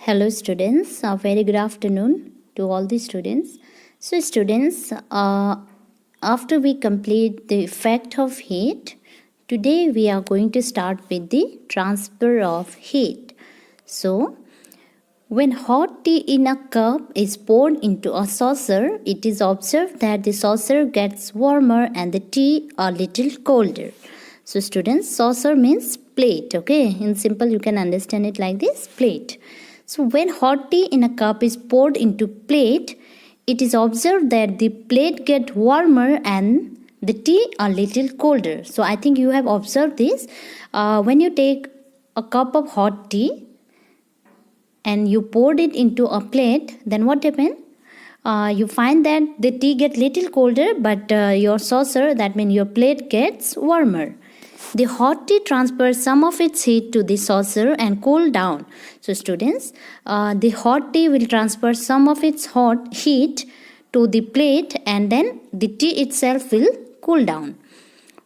Hello students, a very good afternoon to all the students. So students, after we complete the effect of heat, today we are going to start with the transfer of heat. So, when hot tea in a cup is poured into a saucer, it is observed that the saucer gets warmer and the tea a little colder. So students, saucer means plate, okay? In simple, you can understand it like this, plate. So when hot tea in a cup is poured into plate, it is observed that the plate get warmer and the tea a little colder. So I think you have observed this. When you take a cup of hot tea and you poured it into a plate, then what happened? You find that the tea get little colder, but your saucer, that means your plate, gets warmer. The hot tea transfers some of its heat to the saucer and cool down. So students, the hot tea will transfer some of its hot heat to the plate and then the tea itself will cool down,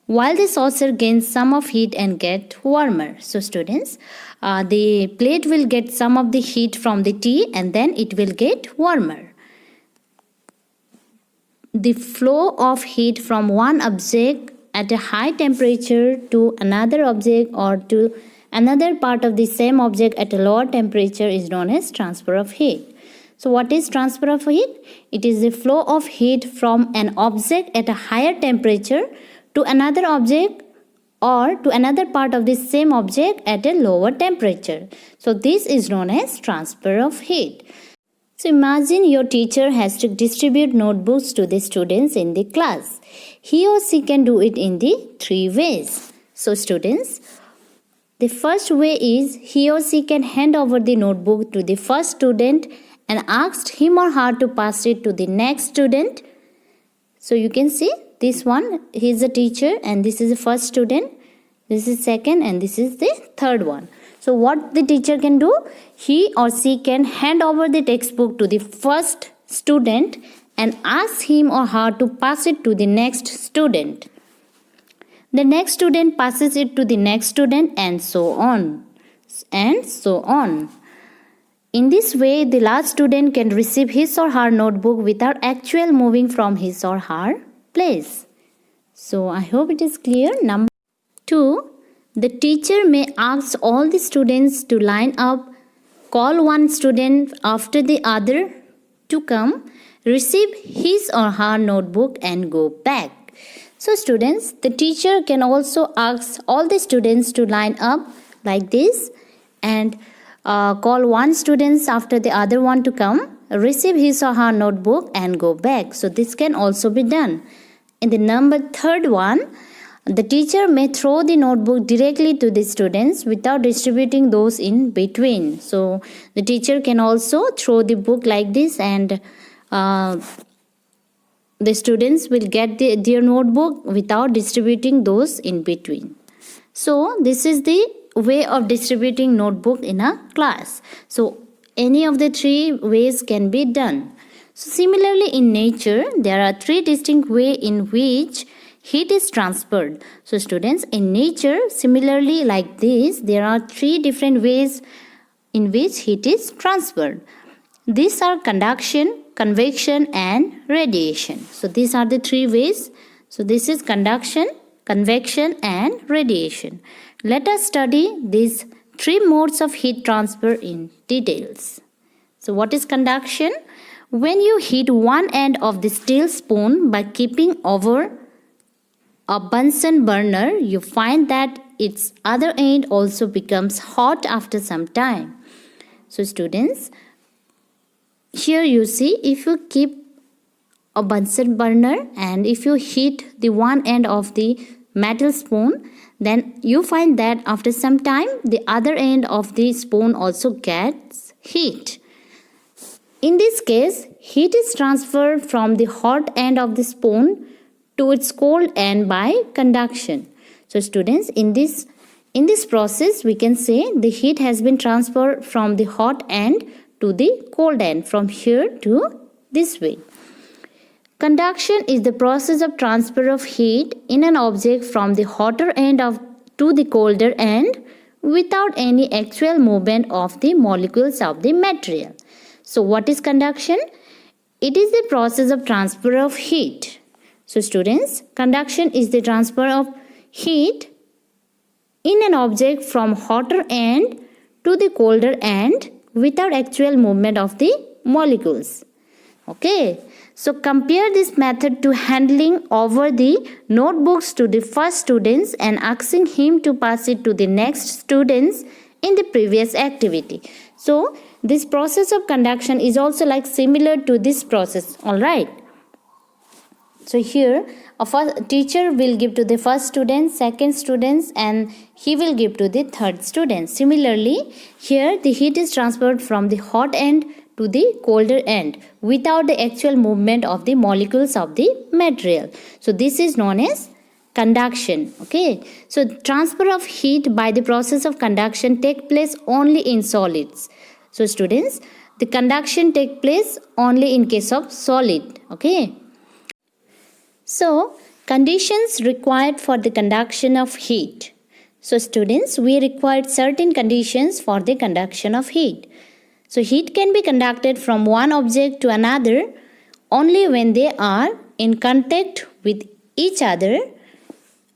while the saucer gains some of heat and get warmer. So students, the plate will get some of the heat from the tea and then it will get warmer. The flow of heat from one object at a high temperature to another object or to another part of the same object at a lower temperature is known as transfer of heat. So what is transfer of heat? It is the flow of heat from an object at a higher temperature to another object or to another part of the same object at a lower temperature. So this is known as transfer of heat. So imagine your teacher has to distribute notebooks to the students in the class. He or she can do it in the three ways. So students, the first way is he or she can hand over the notebook to the first student and ask him or her to pass it to the next student. So you can see this one, he is the teacher and this is the first student, this is second and this is the third one. So what the teacher can do, he or she can hand over the textbook to the first student and ask him or her to pass it to the next student. The next student passes it to the next student and so on. And so on. In this way, the last student can receive his or her notebook without actually moving from his or her place. So I hope it is clear. Number 2. The teacher may ask all the students to line up, call one student after the other to come, receive his or her notebook and go back. So students, the teacher can also ask all the students to line up like this and call one student after the other one to come, receive his or her notebook and go back. So this can also be done. In the third one, the teacher may throw the notebook directly to the students without distributing those in between. So the teacher can also throw the book like this and the students will get their notebook without distributing those in between. So this is the way of distributing notebook in a class. So any of the three ways can be done. So similarly in nature, there are three distinct ways in which heat is transferred. So students, in nature, similarly like this, there are three different ways in which heat is transferred. These are conduction, convection and radiation. So these are the three ways. So this is conduction, convection and radiation. Let us study these three modes of heat transfer in details. So what is conduction? When you heat one end of the steel spoon by keeping over a Bunsen burner, you find that its other end also becomes hot after some time. So students, here you see, if you keep a Bunsen burner and if you heat the one end of the metal spoon, then you find that after some time the other end of the spoon also gets heat. In this case, heat is transferred from the hot end of the spoon to its cold end by conduction. So students, in this process we can say the heat has been transferred from the hot end to the cold end, from here to this way. Conduction is the process of transfer of heat in an object from the hotter end to the colder end without any actual movement of the molecules of the material. So what is conduction? It is the process of transfer of heat. So students, conduction is the transfer of heat in an object from hotter end to the colder end without actual movement of the molecules. Okay, so compare this method to handing over the notebooks to the first students and asking him to pass it to the next students in the previous activity. So this process of conduction is also like similar to this process. All right. So here a teacher will give to the first student, second students, and he will give to the third student. Similarly, here the heat is transferred from the hot end to the colder end without the actual movement of the molecules of the material. So this is known as conduction. Okay, so transfer of heat by the process of conduction take place only in solids. So students, the conduction take place only in case of solid. Okay, so conditions required for the conduction of heat. So students, we required certain conditions for the conduction of heat. So heat can be conducted from one object to another only when they are in contact with each other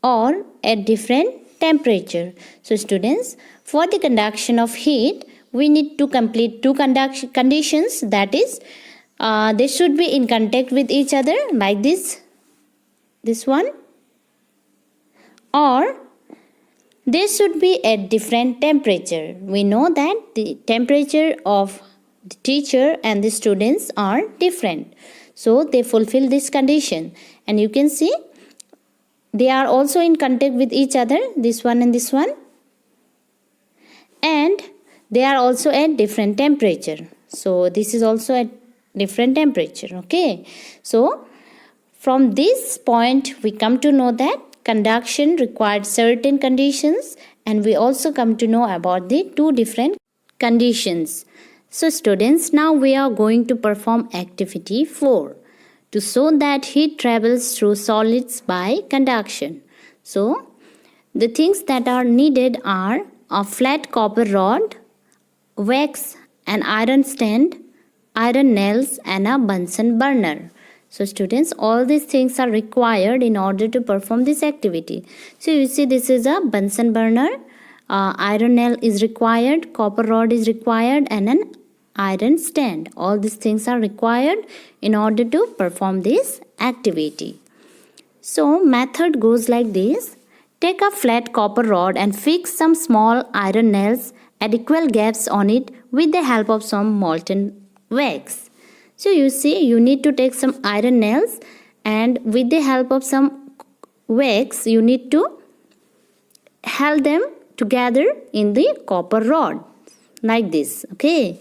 or at different temperature. So students, for the conduction of heat, we need to complete two conditions. That is, they should be in contact with each other like this one, or they should be at different temperature. We know that the temperature of the teacher and the students are different, so they fulfill this condition. And you can see they are also in contact with each other, this one and this one, and they are also at different temperature. So this is also at different temperature. Okay, so from this point we come to know that conduction required certain conditions, and we also come to know about the two different conditions. So students, now we are going to perform activity 4 to show that heat travels through solids by conduction. So the things that are needed are a flat copper rod, wax, an iron stand, iron nails, and a Bunsen burner. So students, all these things are required in order to perform this activity. So you see, this is a Bunsen burner, iron nail is required, copper rod is required, and an iron stand. All these things are required in order to perform this activity. So method goes like this. Take a flat copper rod and fix some small iron nails at equal gaps on it with the help of some molten wax. So you see, you need to take some iron nails, and with the help of some wax you need to hold them together in the copper rod like this. Okay,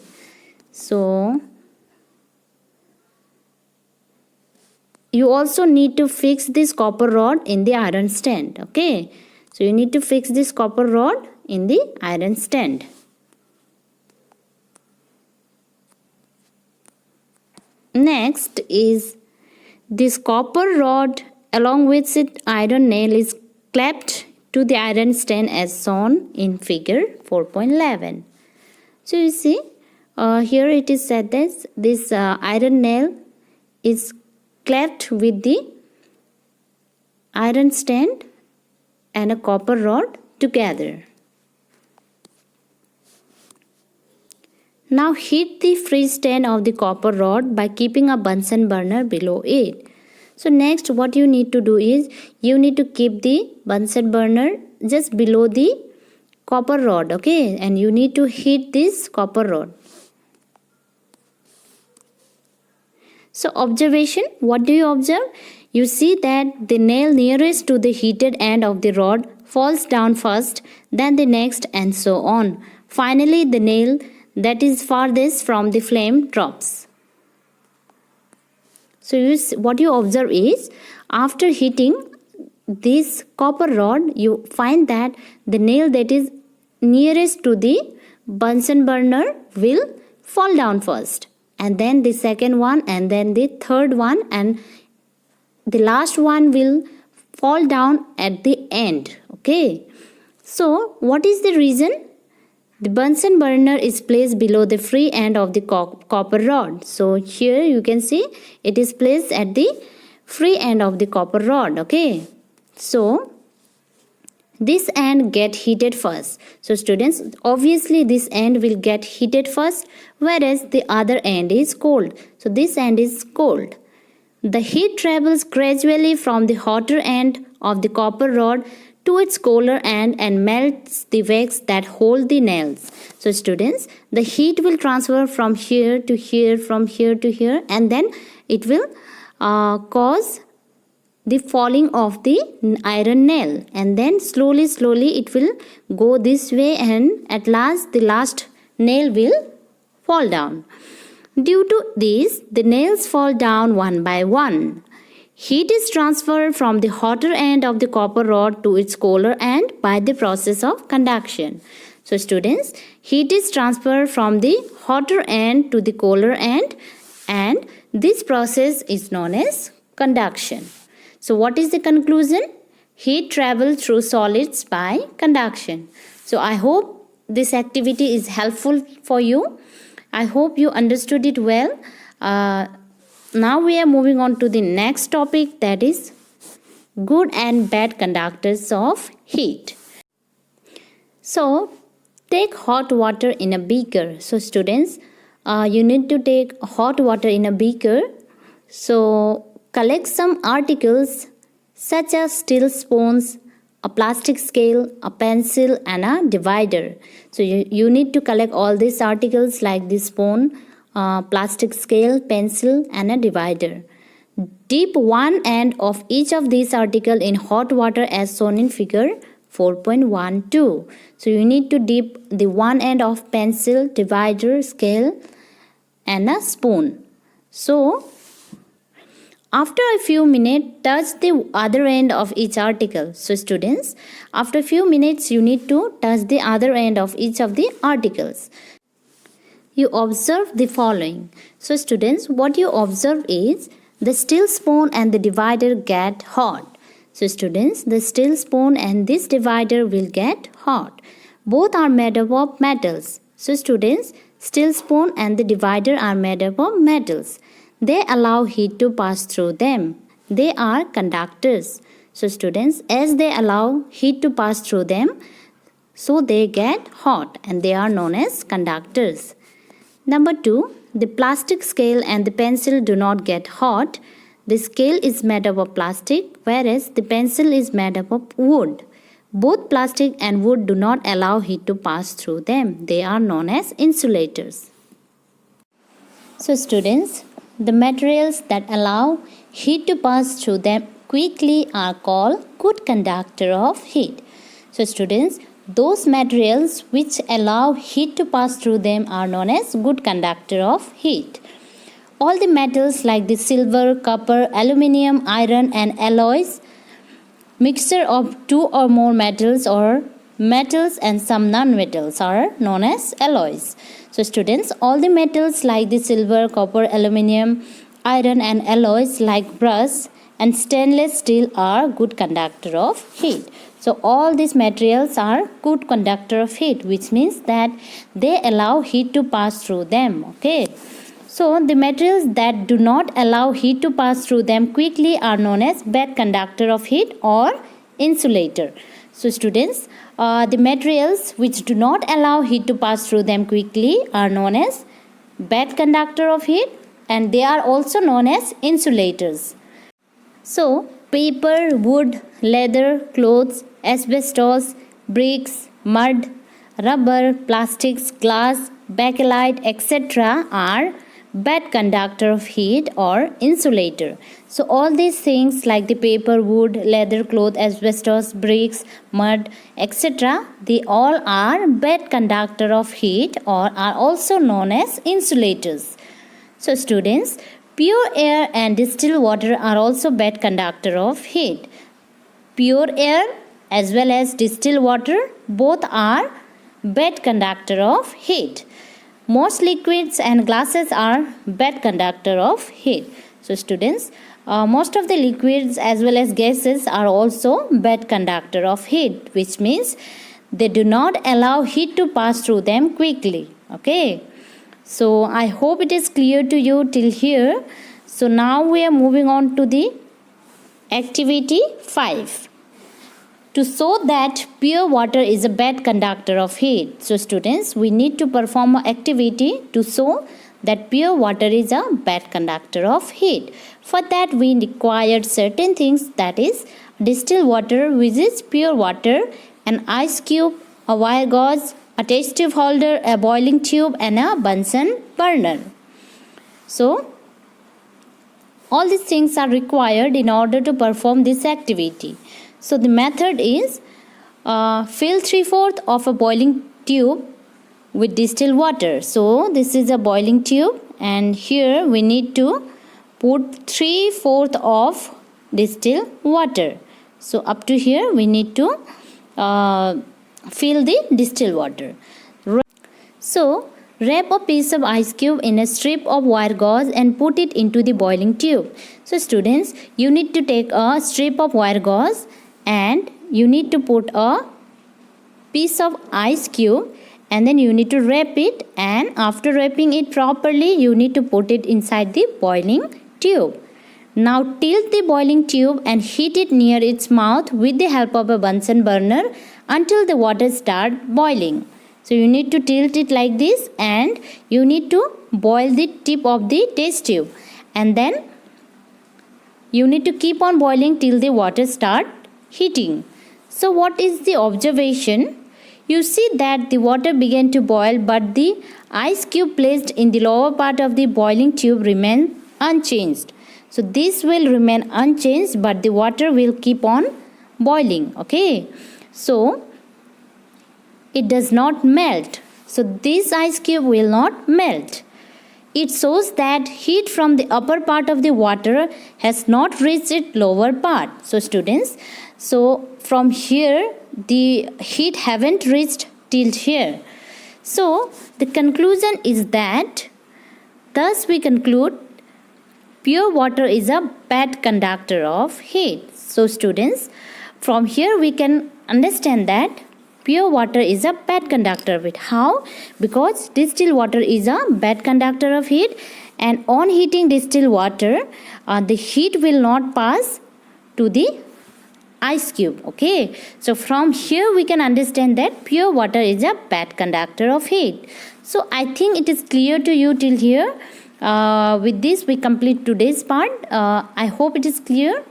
so you also need to fix this copper rod in the iron stand. Okay, so you need to fix this copper rod in the iron stand. Next is this copper rod along with its iron nail is clapped to the iron stand as shown in figure 4.11. So you see, here it is said that this iron nail is clapped with the iron stand and a copper rod together. Now heat the free stand of the copper rod by keeping a Bunsen burner below it. So next what you need to do is, you need to keep the Bunsen burner just below the copper rod. Okay, and you need to heat this copper rod. So observation, what do you observe? You see that the nail nearest to the heated end of the rod falls down first, then the next, and so on. Finally, the nail that is farthest from the flame drops. So what you observe is, after heating this copper rod, you find that the nail that is nearest to the Bunsen burner will fall down first, and then the second one, and then the third one, and the last one will fall down at the end. Okay, So, what is the reason? The Bunsen burner is placed below the free end of the copper rod. So, here you can see it is placed at the free end of the copper rod. Okay. So, this end get heated first. So, students, obviously this end will get heated first, whereas the other end is cold. So, this end is cold. The heat travels gradually from the hotter end of the copper rod to its colder end and melts the wax that hold the nails. So students, the heat will transfer from here to here, from here to here, and then it will cause the falling of the iron nail, and then slowly it will go this way, and at last the last nail will fall down. Due to this, the nails fall down one by one. Heat is transferred from the hotter end of the copper rod to its colder end by the process of conduction. So students, heat is transferred from the hotter end to the colder end, and this process is known as conduction. So what is the conclusion? Heat travels through solids by conduction. So I hope this activity is helpful for you. I hope you understood it well. Now we are moving on to the next topic, that is good and bad conductors of heat. So take hot water in a beaker. So students, you need to take hot water in a beaker. So collect some articles such as steel spoons, a plastic scale, a pencil, and a divider. So you need to collect all these articles like the spoon, plastic scale, pencil, and a divider. Dip one end of each of these articles in hot water as shown in figure 4.12. So you need to dip the one end of pencil, divider, scale, and a spoon. So after a few minutes, touch the other end of each article. So students, after a few minutes, you need to touch the other end of each of the articles. You observe the following. So students, what you observe is the steel spoon and the divider get hot. So students, the steel spoon and this divider will get hot. Both are made up of metals. So students, steel spoon and the divider are made up of metals. They allow heat to pass through them. They are conductors. So students, as they allow heat to pass through them, so they get hot and they are known as conductors. Number 2, the plastic scale and the pencil do not get hot. The scale is made up of plastic, whereas the pencil is made up of wood. Both plastic and wood do not allow heat to pass through them. They are known as insulators. So students, the materials that allow heat to pass through them quickly are called good conductor of heat. So students, those materials which allow heat to pass through them are known as good conductor of heat. All the metals like the silver, copper, aluminium, iron, and alloys, mixture of two or more metals or metals and some non-metals are known as alloys. So students, all the metals like the silver, copper, aluminium, iron, and alloys like brass and stainless steel are good conductor of heat. So all these materials are good conductor of heat, which means that they allow heat to pass through them. Okay. So the materials that do not allow heat to pass through them quickly are known as bad conductor of heat or insulator. So students, the materials which do not allow heat to pass through them quickly are known as bad conductor of heat, and they are also known as insulators. So paper, wood, leather, clothes, asbestos, bricks, mud, rubber, plastics, glass, bakelite, etc. are bad conductor of heat or insulator. So all these things like the paper, wood, leather, cloth, asbestos, bricks, mud, etc. they all are bad conductor of heat or are also known as insulators. So students, pure air and distilled water are also bad conductor of heat. Pure air as well as distilled water both are bad conductor of heat. Most liquids and gases are bad conductor of heat. So students, most of the liquids as well as gases are also bad conductor of heat, which means they do not allow heat to pass through them quickly. Okay, so I hope it is clear to you till here. So now we are moving on to the activity 5. To show that pure water is a bad conductor of heat. So students, we need to perform an activity to show that pure water is a bad conductor of heat. For that we required certain things, that is distilled water, which is pure water, an ice cube, a wire gauze, a test tube holder, a boiling tube and a Bunsen burner. So all these things are required in order to perform this activity. So the method is fill 3/4 of a boiling tube with distilled water. So this is a boiling tube and here we need to put 3/4 of distilled water. So up to here we need to fill the distilled water. So wrap a piece of ice cube in a strip of wire gauze and put it into the boiling tube. So students, you need to take a strip of wire gauze and you need to put a piece of ice cube and then you need to wrap it, and after wrapping it properly you need to put it inside the boiling tube. Now tilt the boiling tube and heat it near its mouth with the help of a Bunsen burner until the water starts boiling. So you need to tilt it like this and you need to boil the tip of the test tube, and then you need to keep on boiling till the water starts heating. So what is the observation? You see that the water began to boil but the ice cube placed in the lower part of the boiling tube remains unchanged. So this will remain unchanged but the water will keep on boiling. Okay, so it does not melt. So this ice cube will not melt. It shows that heat from the upper part of the water has not reached its lower part. So students, so from here the heat haven't reached till here. So the conclusion is that thus we conclude pure water is a bad conductor of heat. So students, from here we can understand that pure water is a bad conductor of heat. How? Because distilled water is a bad conductor of heat, and on heating distilled water, the heat will not pass to the ice cube. Okay, so from here we can understand that pure water is a bad conductor of heat. So I think it is clear to you till here. With this we complete today's part. I hope it is clear.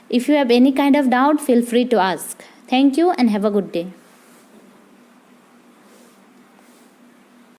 If you have any kind of doubt, feel free to ask. Thank you and have a good day.